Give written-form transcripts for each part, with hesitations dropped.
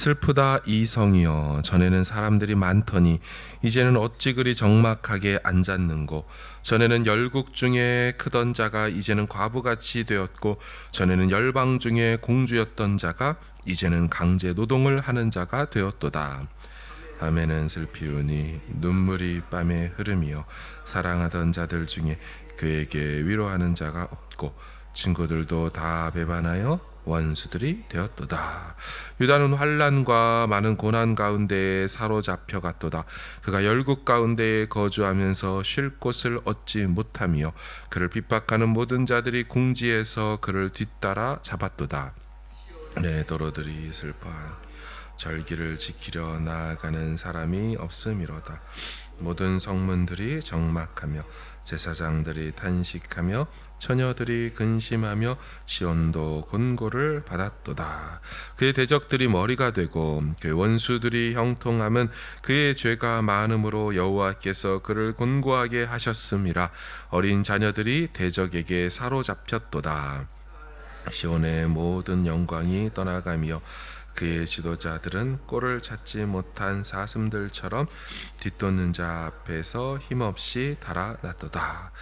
슬프다 이성이여, 전에는 사람들이 많더니 이제는 어찌 그리 적막하게 앉았는고. 전에는 열국 중에 크던 자가 이제는 과부같이 되었고, 전에는 열방 중에 공주였던 자가 이제는 강제 노동을 하는 자가 되었도다. 밤에는 슬피우니 눈물이 밤에 흐름이요, 사랑하던 자들 중에 그에게 위로하는 자가 없고 친구들도 다 배반하여 원수들이 되었도다. 유다는 환난과 많은 고난 가운데에 사로잡혀 갔도다. 그가 열국 가운데에 거주하면서 쉴 곳을 얻지 못하며 그를 핍박하는 모든 자들이 궁지에서 그를 뒤따라 잡았도다. 내 도로들이 슬퍼한 절기를 지키려 나아가는 사람이 없음이로다. 모든 성문들이 적막하며 제사장들이 탄식하며 처녀들이 근심하며 시온도 곤고를 받았도다. 그의 대적들이 머리가 되고 그의 원수들이 형통함은 그의 죄가 많음으로 여호와께서 그를 곤고하게 하셨음이라. 어린 자녀들이 대적에게 사로잡혔도다. 시온의 모든 영광이 떠나가며 그의 지도자들은 꼴을 찾지 못한 사슴들처럼 뒤쫓는 자 앞에서 힘없이 달아났도다.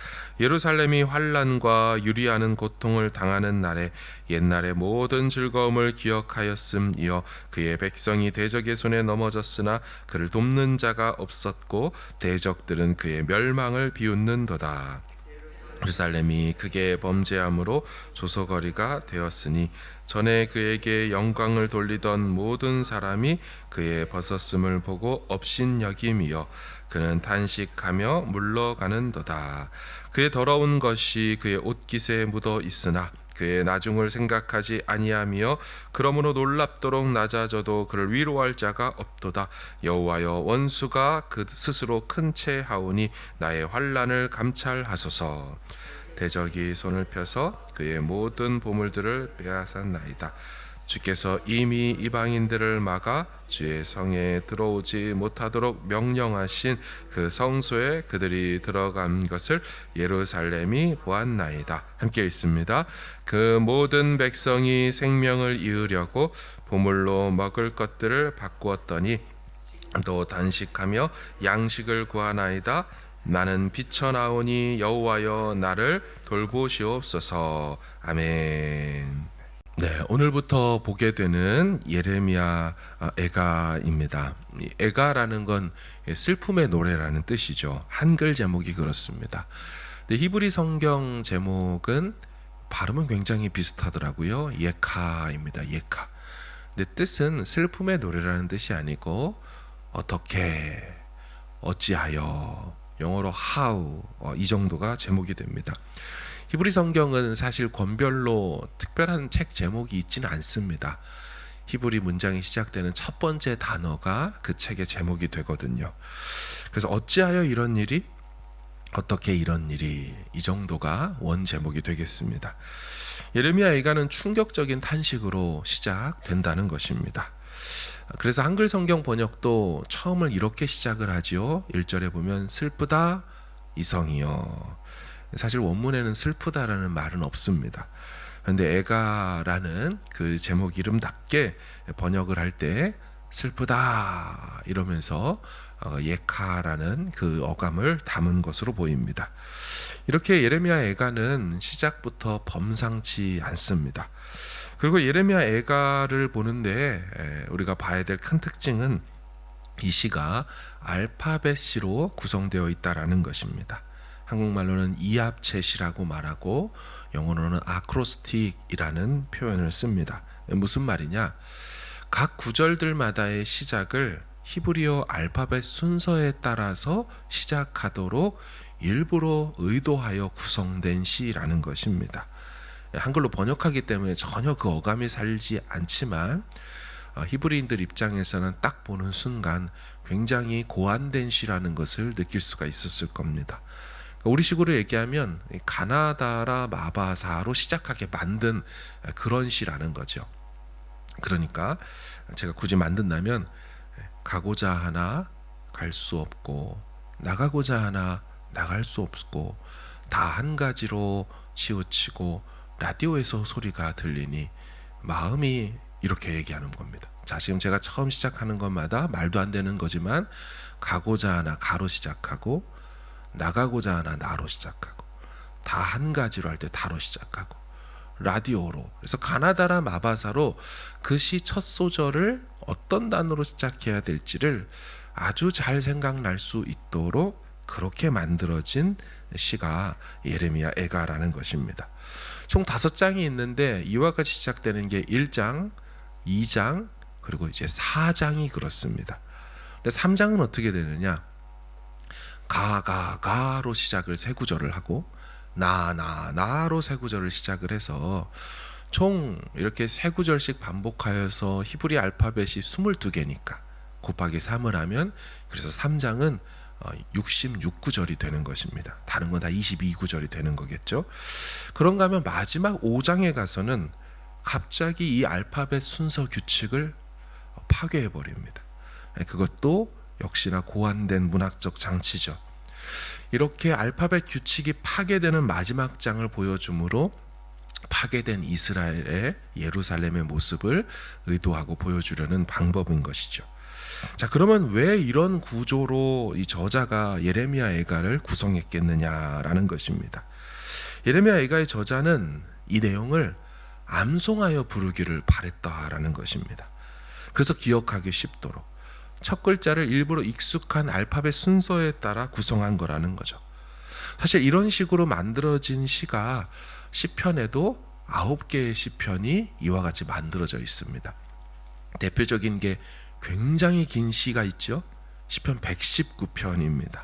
예루살렘이 환난과 유리하는 고통을 당하는 날에 옛날의 모든 즐거움을 기억하였음이여, 그의 백성이 대적의 손에 넘어졌으나 그를 돕는 자가 없었고 대적들은 그의 멸망을 비웃는도다. 예루살렘이 크게 범죄함으로 조소거리가 되었으니 전에 그에게 영광을 돌리던 모든 사람이 그의 벗었음을 보고 업신여김이여 그는 탄식하며 물러가는도다. 그의 더러운 것이 그의 옷깃에 묻어 있으나 그의 나중을 생각하지 아니하며 그러므로 놀랍도록 낮아져도 그를 위로할 자가 없도다. 여호와여, 원수가 그 스스로 큰 채 하오니 나의 환난을 감찰하소서. 대적이 손을 펴서 그의 모든 보물들을 빼앗았나이다. 주께서 이미 이방인들을 막아 주의 성에 들어오지 못하도록 명령하신 그 성소에 그들이 들어간 것을 예루살렘이 보았나이다. 함께 읽습니다. 그 모든 백성이 생명을 이으려고 보물로 먹을 것들을 바꾸었더니 또 단식하며 양식을 구하나이다. 나는 비쳐나오니 여호와여, 나를 돌보시옵소서. 아멘. 네, 오늘부터 보게 되는 예레미야 애가입니다. 애가라는 건 슬픔의 노래라는 뜻이죠. 한글 제목이 그렇습니다. 근데 히브리 성경 제목은 발음은 굉장히 비슷하더라고요. 예카입니다. 예카. 근데 뜻은 슬픔의 노래라는 뜻이 아니고 어떻게, 어찌하여, 영어로 how, 이 정도가 제목이 됩니다. 히브리 성경은 사실 권별로 특별한 책 제목이 있지는 않습니다. 히브리 문장이 시작되는 첫 번째 단어가 그 책의 제목이 되거든요. 그래서 어찌하여 이런 일이, 어떻게 이런 일이, 이 정도가 원 제목이 되겠습니다. 예레미야 애가는 충격적인 탄식으로 시작된다는 것입니다. 그래서 한글 성경 번역도 처음을 이렇게 시작을 하지요. 1절에 보면 슬프다 이성이여. 사실 원문에는 슬프다라는 말은 없습니다. 그런데 애가라는 그 제목 이름답게 번역을 할 때 슬프다 이러면서 예카라는 그 어감을 담은 것으로 보입니다. 이렇게 예레미야 애가는 시작부터 범상치 않습니다. 그리고 예레미야 애가를 보는데 우리가 봐야 될 큰 특징은 이 시가 알파벳 시로 구성되어 있다라는 것입니다. 한국말로는 이합체시라고 말하고 영어로는 아크로스틱이라는 표현을 씁니다. 무슨 말이냐? 각 구절들마다의 시작을 히브리어 알파벳 순서에 따라서 시작하도록 일부러 의도하여 구성된 시라는 것입니다. 한글로 번역하기 때문에 전혀 그 어감이 살지 않지만 히브리인들 입장에서는 딱 보는 순간 굉장히 고안된 시라는 것을 느낄 수가 있었을 겁니다. 우리식으로 얘기하면 가나다라 마바사로 시작하게 만든 그런 시라는 거죠. 그러니까 제가 굳이 만든다면 가고자 하나 갈 수 없고 나가고자 하나 나갈 수 없고 다 한 가지로 치우치고 라디오에서 소리가 들리니 마음이 이렇게 얘기하는 겁니다. 자, 지금 제가 처음 시작하는 것마다 말도 안 되는 거지만 가고자 하나 가로 시작하고 나가고자 하나 나로 시작하고 다 한 가지로 할 때 다로 시작하고 라디오로, 그래서 가나다라 마바사로 그 시 첫 소절을 어떤 단어로 시작해야 될지를 아주 잘 생각날 수 있도록 그렇게 만들어진 시가 예레미야 애가라는 것입니다. 총 5장이 있는데 이와 같이 시작되는 게 1장, 2장, 그리고 이제 4장이 그렇습니다. 근데 3장은 어떻게 되느냐? 가로 시작을 세 구절을 하고 나로 세 구절을 시작을 해서 총 이렇게 세 구절씩 반복하여서 히브리 알파벳이 22개니까 곱하기 3을 하면, 그래서 3장은 66구절이 되는 것입니다. 다른 건 다 22구절이 되는 거겠죠. 그런가 하면 마지막 5장에 가서는 갑자기 이 알파벳 순서 규칙을 파괴해 버립니다. 그것도 역시나 고안된 문학적 장치죠. 이렇게 알파벳 규칙이 파괴되는 마지막 장을 보여주므로 파괴된 이스라엘의 예루살렘의 모습을 의도하고 보여주려는 방법인 것이죠. 자, 그러면 왜 이런 구조로 이 저자가 예레미야 애가를 구성했겠느냐라는 것입니다. 예레미야 애가의 저자는 이 내용을 암송하여 부르기를 바랬다라는 것입니다. 그래서 기억하기 쉽도록 첫 글자를 일부러 익숙한 알파벳 순서에 따라 구성한 거라는 거죠. 사실 이런 식으로 만들어진 시가 시편에도 9개의 시편이 이와 같이 만들어져 있습니다. 대표적인 게 굉장히 긴 시가 있죠. 시편 119편입니다.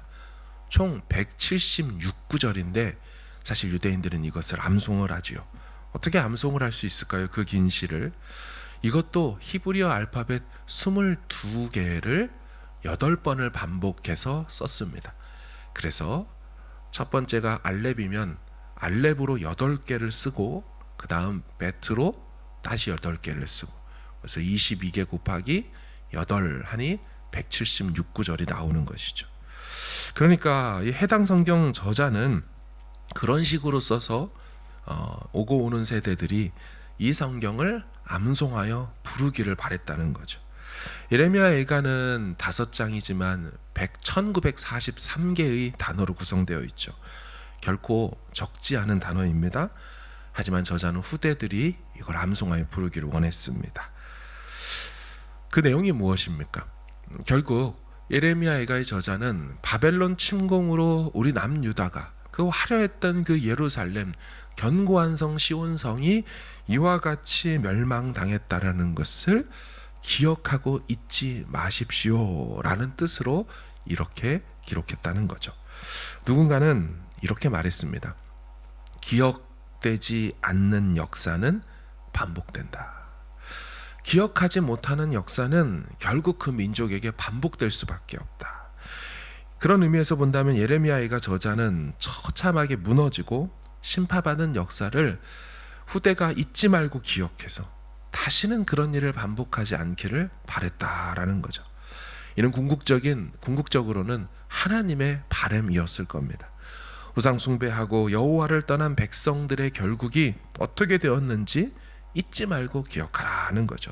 총 176구절인데 사실 유대인들은 이것을 암송을 하지요. 어떻게 암송을 할 수 있을까요? 그 긴 시를. 이것도 히브리어 알파벳 22개를 8번을 반복해서 썼습니다. 그래서 첫 번째가 알렙이면 알렙으로 8개를 쓰고 그 다음 베트로 다시 8개를 쓰고, 그래서 22개 곱하기 8 하니 176구절이 나오는 것이죠. 그러니까 이 해당 성경 저자는 그런 식으로 써서 오고 오는 세대들이 이 성경을 암송하여 부르기를 바랬다는 거죠. 예레미야 애가는 5장이지만 1943개의 단어로 구성되어 있죠. 결코 적지 않은 단어입니다. 하지만 저자는 후대들이 이걸 암송하여 부르기를 원했습니다. 그 내용이 무엇입니까? 결국 예레미야 애가의 저자는 바벨론 침공으로 우리 남유다가 그 화려했던 그 예루살렘 견고한 성 시온성이 이와 같이 멸망당했다라는 것을 기억하고 잊지 마십시오라는 뜻으로 이렇게 기록했다는 거죠. 누군가는 이렇게 말했습니다. 기억되지 않는 역사는 반복된다. 기억하지 못하는 역사는 결국 그 민족에게 반복될 수밖에 없다. 그런 의미에서 본다면 예레미야가 저자는 처참하게 무너지고 심파받은 역사를 후대가 잊지 말고 기억해서 다시는 그런 일을 반복하지 않기를 바랬다라는 거죠. 이는 궁극적으로는 하나님의 바람이었을 겁니다. 우상 숭배하고 여호와를 떠난 백성들의 결국이 어떻게 되었는지 잊지 말고 기억하라는 거죠.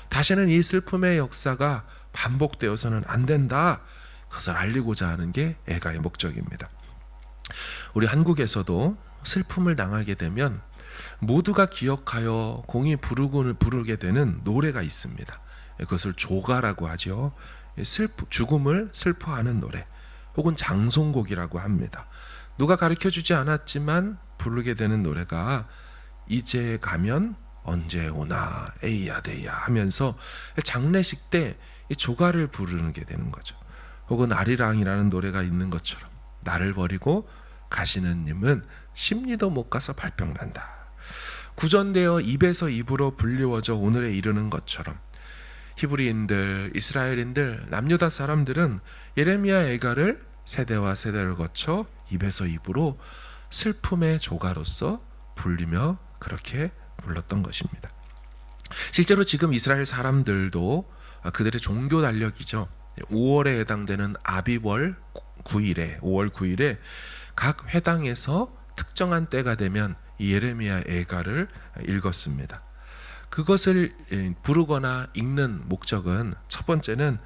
다시는 이 슬픔의 역사가 반복되어서는 안 된다. 그것을 알리고자 하는 게 애가의 목적입니다. 우리 한국에서도 슬픔을 당하게 되면 모두가 기억하여 공히 부르게 되는 노래가 있습니다. 그것을 조가라고 하죠. 죽음을 슬퍼하는 노래 혹은 장송곡이라고 합니다. 누가 가르쳐주지 않았지만 부르게 되는 노래가 이제 가면 언제 오나 에이야데야 하면서 장례식 때 이 조가를 부르게 되는 거죠. 혹은 아리랑이라는 노래가 있는 것처럼 나를 버리고 가시는 님은 심리도 못 가서 발병난다. 구전되어 입에서 입으로 불리워져 오늘에 이르는 것처럼 히브리인들, 이스라엘인들, 남유다 사람들은 예레미야 애가를 세대와 세대를 거쳐 입에서 입으로 슬픔의 조가로서 불리며 그렇게 불렀던 것입니다. 실제로 지금 이스라엘 사람들도 그들의 종교 달력이죠. 5월에 해당되는 아비월 9일에 5월 9일에 각 회당에서 특정한 때가 되면 이 예레미야 애가를 읽었습니다. 그것을 부르거나 읽는 목적은 첫 번째는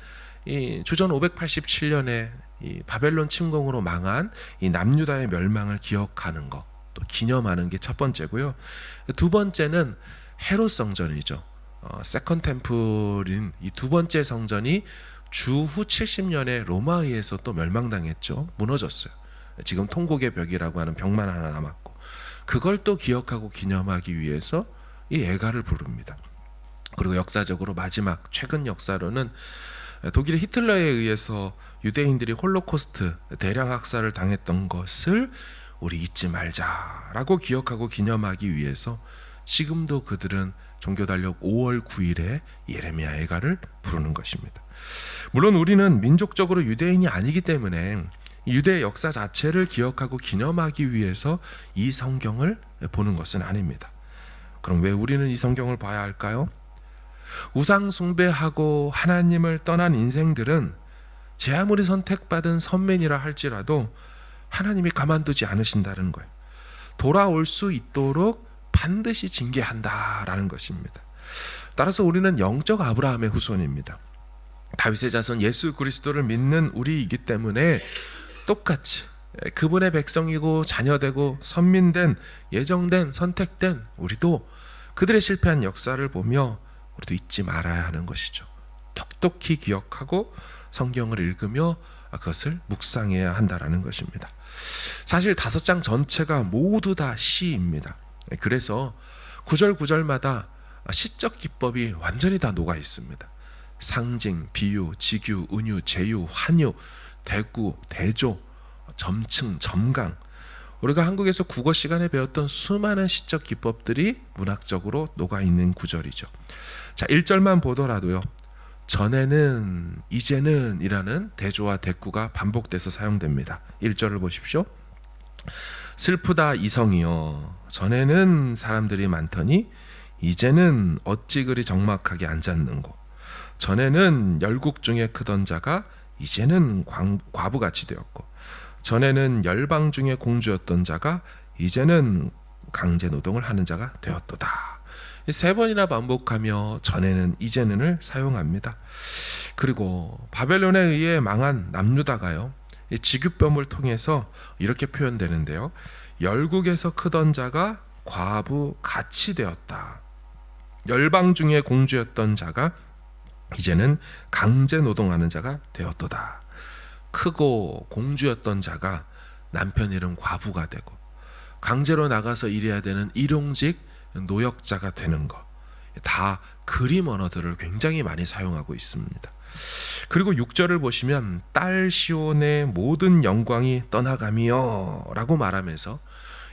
이 주전 587년에 이 바벨론 침공으로 망한 이 남유다의 멸망을 기억하는 것, 또 기념하는 게 첫 번째고요. 두 번째는 헤롯 성전이죠. 세컨 템플인 이 두 번째 성전이 주후 70년에 로마에 의해서 또 멸망당했죠. 무너졌어요. 지금 통곡의 벽이라고 하는 벽만 하나 남았고, 그걸 또 기억하고 기념하기 위해서 이 애가를 부릅니다. 그리고 역사적으로 마지막 최근 역사로는 독일의 히틀러에 의해서 유대인들이 홀로코스트 대량 학살을 당했던 것을 우리 잊지 말자라고 기억하고 기념하기 위해서 지금도 그들은 종교달력 5월 9일에 예레미야 애가를 부르는 것입니다. 물론 우리는 민족적으로 유대인이 아니기 때문에 유대 역사 자체를 기억하고 기념하기 위해서 이 성경을 보는 것은 아닙니다. 그럼 왜 우리는 이 성경을 봐야 할까요? 우상 숭배하고 하나님을 떠난 인생들은 제 아무리 선택받은 선민이라 할지라도 하나님이 가만두지 않으신다는 거예요. 돌아올 수 있도록 반드시 징계한다라는 것입니다. 따라서 우리는 영적 아브라함의 후손입니다. 다윗의 자손 예수 그리스도를 믿는 우리이기 때문에 똑같이 그분의 백성이고 자녀되고 선민된, 예정된, 선택된 우리도 그들의 실패한 역사를 보며 우리도 잊지 말아야 하는 것이죠. 똑똑히 기억하고 성경을 읽으며 그것을 묵상해야 한다라는 것입니다. 사실 5장 전체가 모두 다 시입니다. 그래서 구절구절마다 시적 기법이 완전히 다 녹아 있습니다. 상징, 비유, 직유, 은유, 제유, 환유, 대구, 대조, 점층, 점강, 우리가 한국에서 국어 시간에 배웠던 수많은 시적 기법들이 문학적으로 녹아있는 구절이죠. 자, 1절만 보더라도요, 전에는, 이제는 이라는 대조와 대꾸가 반복돼서 사용됩니다. 1절을 보십시오. 슬프다 이성이여, 전에는 사람들이 많더니 이제는 어찌 그리 적막하게 앉았는고. 전에는 열국 중에 크던 자가 이제는 과부같이 되었고, 전에는 열방 중에 공주였던 자가 이제는 강제 노동을 하는 자가 되었도다. 3번이나 반복하며 전에는, 이제는을 사용합니다. 그리고 바벨론에 의해 망한 남유다가요, 지급범을 통해서 이렇게 표현되는데요, 열국에서 크던 자가 과부같이 되었다. 열방 중에 공주였던 자가 이제는 강제 노동하는 자가 되었도다. 크고 공주였던 자가 남편 잃은 과부가 되고 강제로 나가서 일해야 되는 일용직 노역자가 되는 것, 다 그림 언어들을 굉장히 많이 사용하고 있습니다. 그리고 6절을 보시면 딸 시온의 모든 영광이 떠나가며 라고 말하면서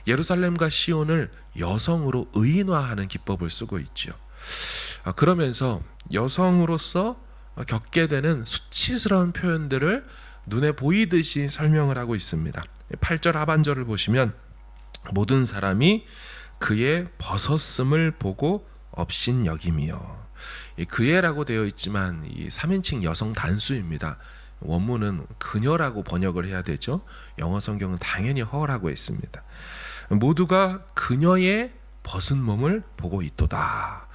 예루살렘과 시온을 여성으로 의인화하는 기법을 쓰고 있죠. 그러면서 여성으로서 겪게 되는 수치스러운 표현들을 눈에 보이듯이 설명을 하고 있습니다. 8절 하반절을 보시면 모든 사람이 그의 벗었음을 보고 업신여김이여. 그애라고 되어 있지만 이 3인칭 여성 단수입니다. 원문은 그녀라고 번역을 해야 되죠. 영어 성경은 당연히 허라고 했습니다. 모두가 그녀의 벗은 몸을 보고 있도다.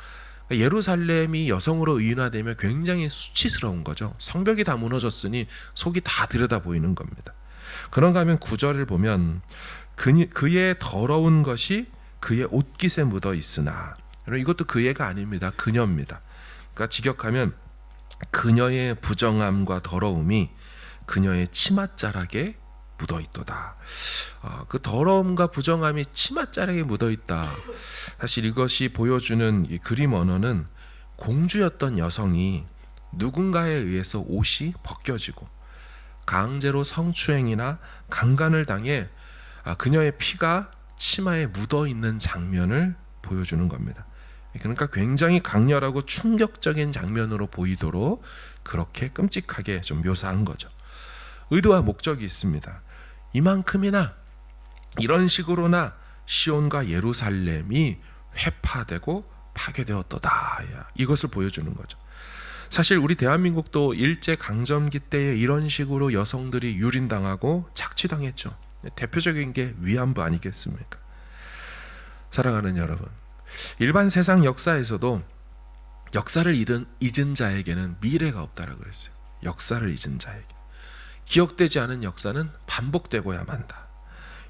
예루살렘이 여성으로 의인화되면 굉장히 수치스러운 거죠. 성벽이 다 무너졌으니 속이 다 들여다 보이는 겁니다. 그런가 하면 9절을 보면 그의 더러운 것이 그의 옷깃에 묻어 있으나, 이것도 그애가 아닙니다. 그녀입니다. 그러니까 직역하면 그녀의 부정함과 더러움이 그녀의 치맛자락에 묻어 있도다. 그 더러움과 부정함이 치맛자락에 묻어 있다. 사실 이것이 보여주는 이 그림 언어는 공주였던 여성이 누군가에 의해서 옷이 벗겨지고 강제로 성추행이나 강간을 당해 그녀의 피가 치마에 묻어 있는 장면을 보여주는 겁니다. 그러니까 굉장히 강렬하고 충격적인 장면으로 보이도록 그렇게 끔찍하게 좀 묘사한 거죠. 의도와 목적이 있습니다. 이만큼이나 이런 식으로나 시온과 예루살렘이 회파되고 파괴되었도다. 이것을 보여주는 거죠. 사실 우리 대한민국도 일제강점기 때에 이런 식으로 여성들이 유린당하고 착취당했죠. 대표적인 게 위안부 아니겠습니까? 사랑하는 여러분, 일반 세상 역사에서도 역사를 잊은 자에게는 미래가 없다라고 그랬어요. 역사를 잊은 자에게. 기억되지 않은 역사는 반복되고야만 한다.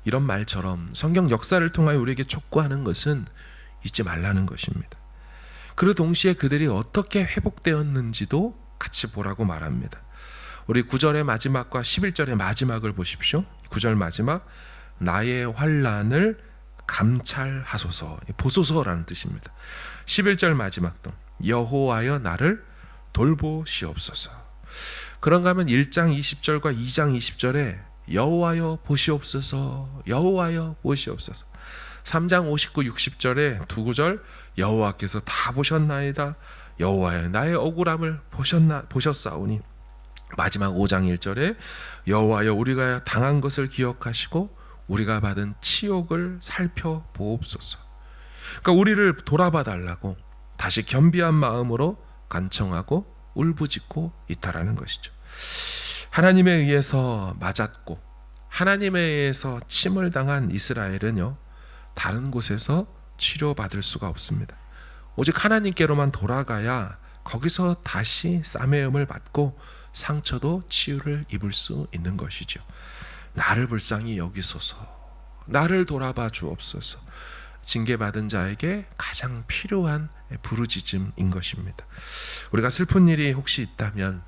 이런 말처럼 성경 역사를 통하여 우리에게 촉구하는 것은 잊지 말라는 것입니다. 그 동시에 그들이 어떻게 회복되었는지도 같이 보라고 말합니다. 우리 9절의 마지막과 11절의 마지막을 보십시오. 9절 마지막, 나의 환난을 감찰하소서, 보소서라는 뜻입니다. 11절 마지막도 여호와여 나를 돌보시옵소서. 그런가 하면 1장 20절과 2장 20절에 여호와여 보시옵소서, 여호와여 보시옵소서. 3장 59, 60절에 두 구절 여호와께서 다 보셨나이다, 여호와여 나의 억울함을 보셨사오니. 마지막 5장 1절에 여호와여 우리가 당한 것을 기억하시고 우리가 받은 치욕을 살펴보옵소서. 그러니까 우리를 돌아봐 달라고 다시 겸비한 마음으로 간청하고 울부짖고 있다라는 것이죠. 하나님에 의해서 맞았고 하나님에 의해서 침을 당한 이스라엘은요, 다른 곳에서 치료받을 수가 없습니다. 오직 하나님께로만 돌아가야 거기서 다시 싸매음을 받고 상처도 치유를 입을 수 있는 것이죠. 나를 불쌍히 여기소서, 나를 돌아봐 주옵소서. 징계받은 자에게 가장 필요한 부르짖음인 것입니다. 우리가 슬픈 일이 혹시 있다면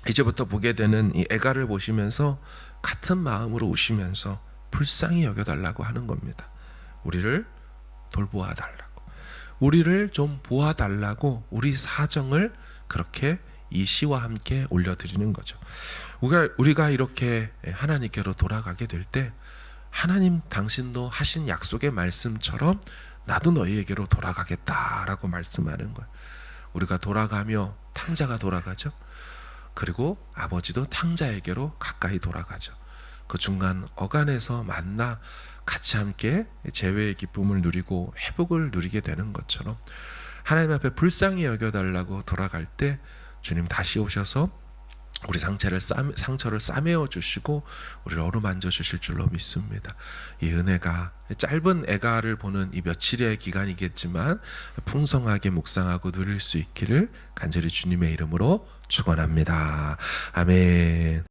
이제부터 보게 되는 이 애가를 보시면서 같은 마음으로 우시면서 불쌍히 여겨달라고 하는 겁니다. 우리를 돌보아 달라고, 우리를 좀 보아달라고 우리 사정을 그렇게 이 시와 함께 올려드리는 거죠. 우리가 이렇게 하나님께로 돌아가게 될 때 하나님 당신도 하신 약속의 말씀처럼 나도 너희에게로 돌아가겠다라고 말씀하는 거예요. 우리가 돌아가며 탕자가 돌아가죠. 그리고 아버지도 탕자에게로 가까이 돌아가죠. 그 중간 어간에서 만나 같이 함께 재회의 기쁨을 누리고 회복을 누리게 되는 것처럼 하나님 앞에 불쌍히 여겨달라고 돌아갈 때 주님 다시 오셔서 우리 상처를 싸매어 주시고 우리를 어루만져 주실 줄로 믿습니다. 이 은혜가 짧은 애가를 보는 이 며칠의 기간이겠지만 풍성하게 묵상하고 누릴 수 있기를 간절히 주님의 이름으로 축원합니다. 아멘.